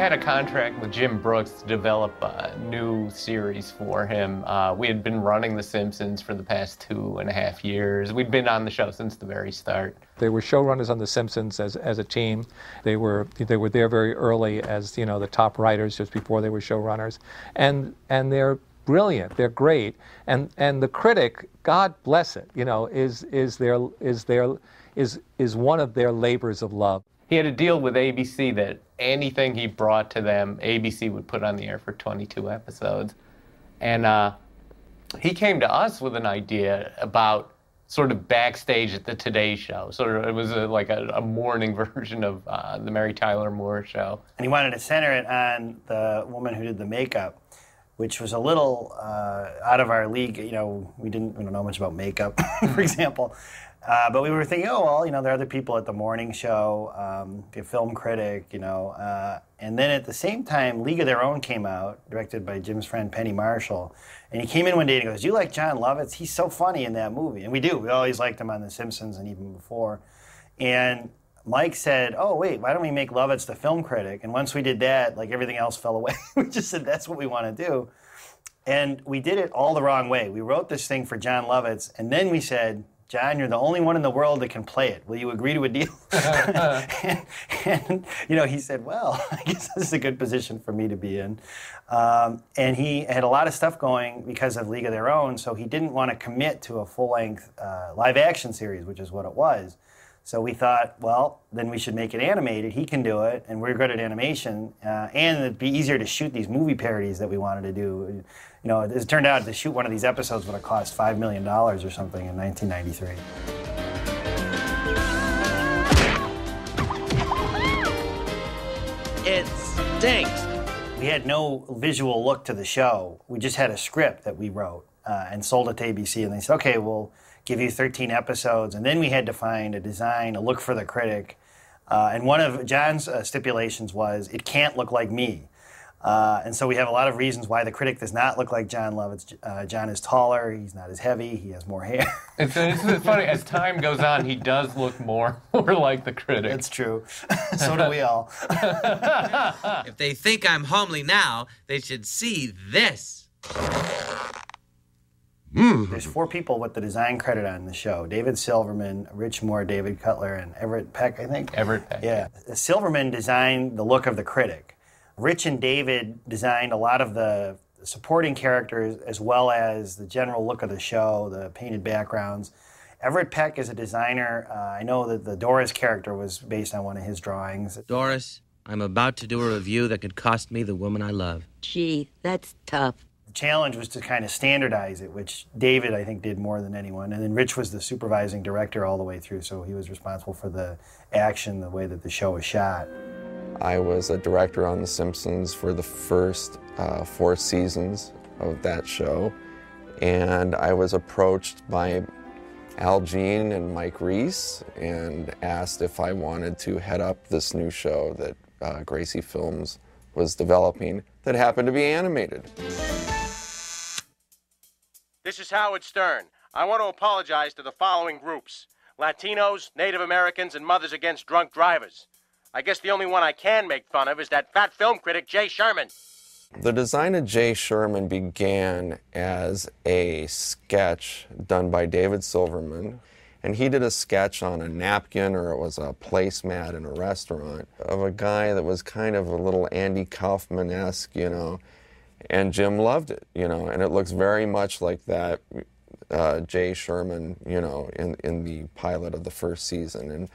had a contract with Jim Brooks to develop a new series for him. We had been running The Simpsons for the past 2.5 years. We'd been on the show since the very start. They were showrunners on The Simpsons as a team. They were there very early as, you know, the top writers just before they were showrunners. And they're brilliant. They're great. And the critic, God bless it, you know, is one of their labors of love. He had a deal with ABC that anything he brought to them, ABC would put on the air for 22 episodes. And he came to us with an idea about sort of backstage at the Today Show. It was like a morning version of the Mary Tyler Moore Show. And he wanted to center it on the woman who did the makeup, which was a little out of our league. You know, we don't know much about makeup, for example. But we were thinking, oh, well, you know, there are other people at the morning show, a film critic, you know. And then at the same time, League of Their Own came out, directed by Jim's friend Penny Marshall. And he came in one day and he goes, do you like Jon Lovitz? He's so funny in that movie. And we do. We always liked him on The Simpsons and even before. And Mike said, oh, wait, why don't we make Lovitz the film critic? And once we did that, like, everything else fell away. We just said, that's what we want to do. And we did it all the wrong way. We wrote this thing for Jon Lovitz, and then we said, John, you're the only one in the world that can play it. Will you agree to a deal? and, you know, he said, well, I guess this is a good position for me to be in. And he had a lot of stuff going because of League of Their Own, so he didn't want to commit to a full-length live-action series, which is what it was. So we thought, well, then we should make it animated. He can do it, and we're good at animation. And it'd be easier to shoot these movie parodies that we wanted to do. You know, it turned out to shoot one of these episodes would have cost $5 million or something in 1993. It stinks. We had no visual look to the show. We just had a script that we wrote and sold it to ABC. And they said, okay, we'll give you 13 episodes. And then we had to find a design, a look for the critic. And one of John's stipulations was, it can't look like me. And so we have a lot of reasons why the critic does not look like Jon Lovitz. John is taller, he's not as heavy, he has more hair. It's funny, as time goes on, he does look more like the critic. That's true. So do we all. If they think I'm homely now, they should see this. There's 4 people with the design credit on the show. David Silverman, Rich Moore, David Cutler, and Everett Peck, I think. Everett Peck. Yeah. Silverman designed the look of the critic. Rich and David designed a lot of the supporting characters as well as the general look of the show, the painted backgrounds. Everett Peck is a designer. I know that the Doris character was based on one of his drawings. Doris, I'm about to do a review that could cost me the woman I love. Gee, that's tough. The challenge was to kind of standardize it, which David, I think, did more than anyone. And then Rich was the supervising director all the way through, so he was responsible for the action, the way that the show was shot. I was a director on The Simpsons for the first 4 seasons of that show. And I was approached by Al Jean and Mike Reiss and asked if I wanted to head up this new show that Gracie Films was developing that happened to be animated. This is Howard Stern. I want to apologize to the following groups: Latinos, Native Americans, and Mothers Against Drunk Drivers. I guess the only one I can make fun of is that fat film critic, Jay Sherman. The design of Jay Sherman began as a sketch done by David Silverman. And he did a sketch on a napkin, or it was a placemat in a restaurant, of a guy that was kind of a little Andy Kaufman-esque, you know. And Jim loved it, you know, and it looks very much like that Jay Sherman, you know, in the pilot of the first season. And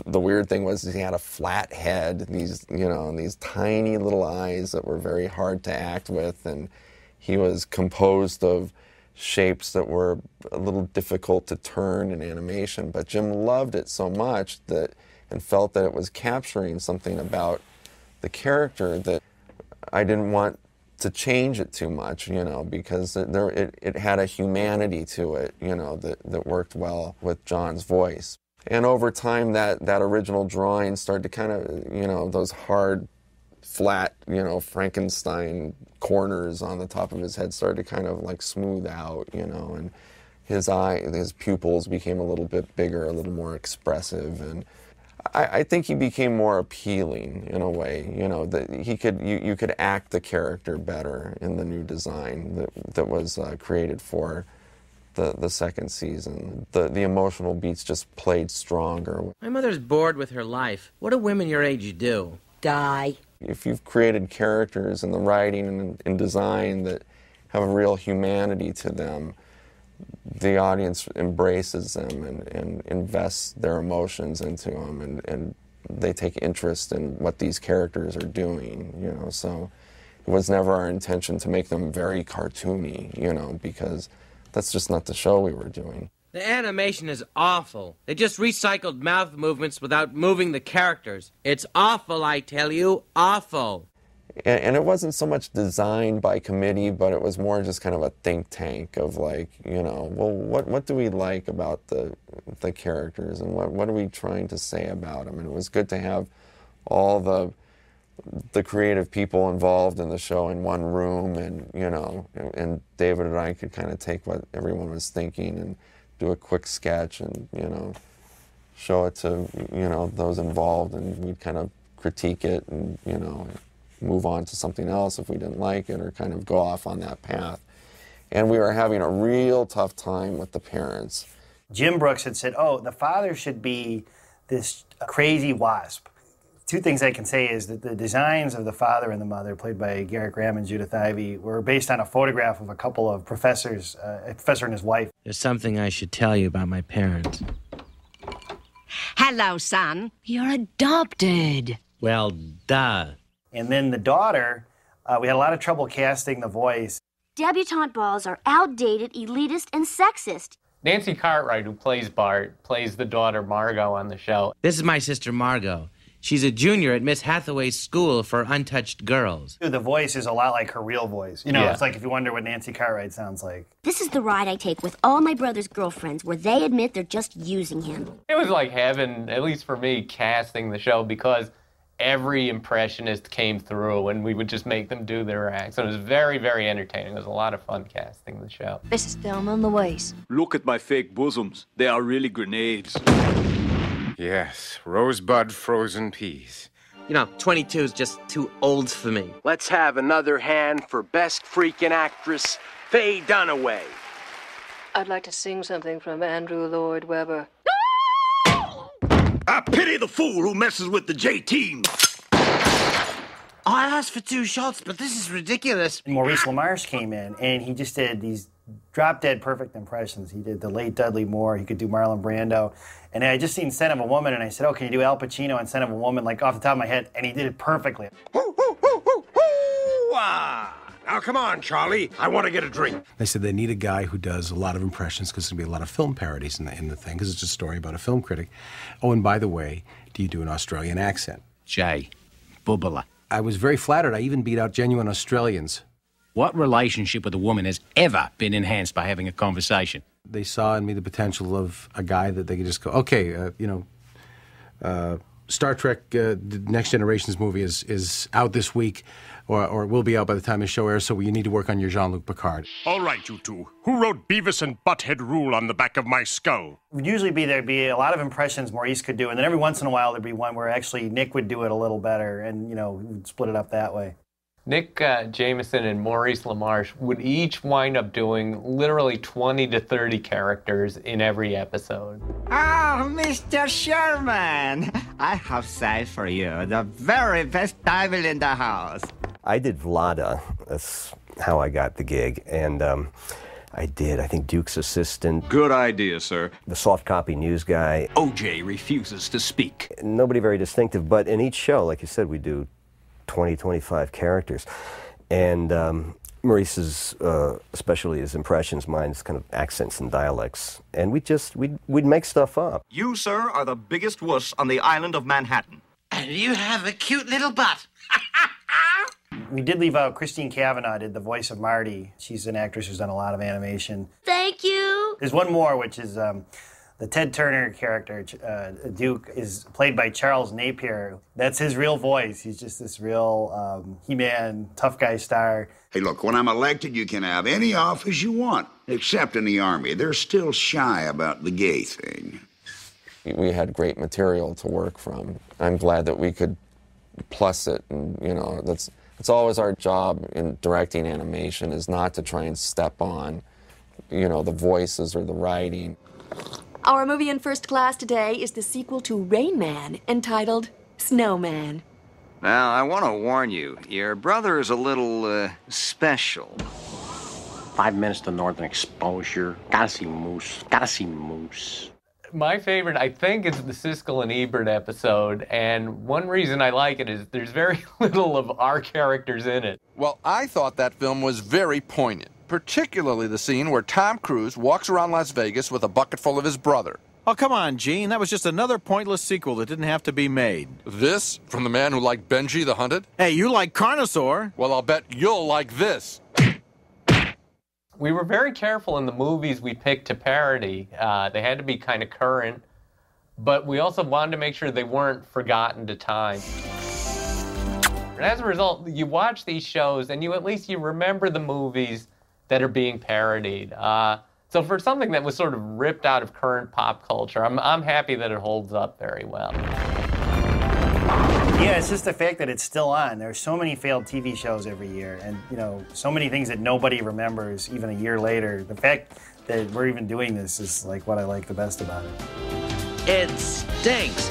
the weird thing was he had a flat head, these, you know, and these tiny little eyes that were very hard to act with, and he was composed of shapes that were a little difficult to turn in animation. But Jim loved it so much that, and felt that it was capturing something about the character, that I didn't want to change it too much, you know, because it had a humanity to it, you know, that worked well with John's voice. And over time, that original drawing started to kind of, you know, those hard, flat, you know, Frankenstein corners on the top of his head started to kind of like smooth out, you know, and his pupils became a little bit bigger, a little more expressive. And I think he became more appealing in a way. You know, that he could you could act the character better in the new design that was created for the second season. The emotional beats just played stronger. My mother's bored with her life. What do women your age do? Die. If you've created characters in the writing and in design that have a real humanity to them, the audience embraces them and invests their emotions into them, and they take interest in what these characters are doing, you know. So it was never our intention to make them very cartoony, you know, because that's just not the show we were doing. The animation is awful. They just recycled mouth movements without moving the characters. It's awful, I tell you, awful. And it wasn't so much designed by committee, but it was more just kind of a think tank of like, you know, well, what do we like about the characters, and what are we trying to say about them? And it was good to have all the creative people involved in the show in one room, and, you know, and David and I could kind of take what everyone was thinking and do a quick sketch and, you know, show it to, you know, those involved, and we'd kind of critique it and, you know, move on to something else if we didn't like it, or kind of go off on that path. And we were having a real tough time with the parents. Jim Brooks had said, oh, the father should be this crazy wasp. Two things I can say is that the designs of the father and the mother, played by Garrett Graham and Judith Ivey, were based on a photograph of a couple of professors, a professor and his wife. There's something I should tell you about my parents. Hello, son. You're adopted. Well, duh. And then the daughter, we had a lot of trouble casting the voice. Debutante balls are outdated, elitist, and sexist. Nancy Cartwright, who plays Bart, plays the daughter Margot on the show. This is my sister Margot. She's a junior at Miss Hathaway's School for Untouched Girls. The voice is a lot like her real voice. You know, Yeah. It's like if you wonder what Nancy Cartwright sounds like. This is the ride I take with all my brother's girlfriends, where they admit they're just using him. It was like heaven, at least for me, casting the show, because every impressionist came through and we would just make them do their acts. And it was very, very entertaining. It was a lot of fun casting the show. This is Thelma Louise. Look at my fake bosoms. They are really grenades. Yes, rosebud frozen peas. You know, 22 is just too old for me. Let's have another hand for Best Freaking Actress, Faye Dunaway. I'd like to sing something from Andrew Lloyd Webber. I pity the fool who messes with the J-team. I asked for 2 shots, but this is ridiculous. And Maurice LaMarche came in, and he just did these drop-dead perfect impressions. He did the late Dudley Moore. He could do Marlon Brando. And I just seen Son of a Woman, and I said, oh, can you do Al Pacino and Son of a Woman, like off the top of my head? And he did it perfectly. Now, come on, Charlie. I want to get a drink. They said they need a guy who does a lot of impressions because there's going to be a lot of film parodies in the thing, because it's a story about a film critic. Oh, and by the way, do you do an Australian accent? Jay, bubbler. I was very flattered. I even beat out genuine Australians. What relationship with a woman has ever been enhanced by having a conversation? They saw in me the potential of a guy that they could just go, okay, Star Trek the Next Generations movie is out this week, or will be out by the time the show airs, so you need to work on your Jean-Luc Picard. All right, you two. Who wrote Beavis and Butthead Rule on the back of my skull? It would usually there'd be a lot of impressions Maurice could do, and then every once in a while there'd be one where actually Nick would do it a little better, and, you know, we'd split it up that way. Nick Jameson and Maurice LaMarche would each wind up doing literally 20 to 30 characters in every episode. Oh, Mr. Sherman, I have sight for you, the very best devil in the house. I did Vlada. That's how I got the gig. And I think, Duke's assistant. Good idea, sir. The soft copy news guy. OJ refuses to speak. Nobody very distinctive, but in each show, like you said, we do 20, 25 characters. And Maurice's, especially his impressions, mine's kind of accents and dialects. And we'd make stuff up. You, sir, are the biggest wuss on the island of Manhattan. And you have a cute little butt. We did leave out Christine Cavanaugh did the voice of Marty. She's an actress who's done a lot of animation. Thank you. There's one more, which is the Ted Turner character, Duke, is played by Charles Napier. That's his real voice. He's just this real He-Man, tough guy star. Hey, look, when I'm elected, you can have any office you want, except in the Army. They're still shy about the gay thing. we had great material to work from. I'm glad that we could plus it, and that's always our job in directing animation, is not to try and step on the voices or the writing. Our movie in first class today is the sequel to Rain Man, entitled Snowman. Now, I want to warn you, your brother is a little, special. 5 minutes to northern exposure. Gotta see moose. Gotta see moose. My favorite, I think, is the Siskel and Ebert episode, and one reason I like it is there's very little of our characters in it. Well, I thought that film was very poignant, particularly the scene where Tom Cruise walks around Las Vegas with a bucket full of his brother. Oh, come on, Gene. That was just another pointless sequel that didn't have to be made. This from the man who liked Benji the Hunted? Hey, you like Carnosaur. Well, I'll bet you'll like this. We were very careful in the movies we picked to parody. They had to be kind of current, but we also wanted to make sure they weren't forgotten to time. And as a result, you watch these shows and at least you remember the movies that are being parodied. So for something that was sort of ripped out of current pop culture, I'm happy that it holds up very well. Yeah, it's just the fact that it's still on. There's so many failed TV shows every year, and so many things that nobody remembers even a year later. The fact that we're even doing this is like what I like the best about it. It stinks.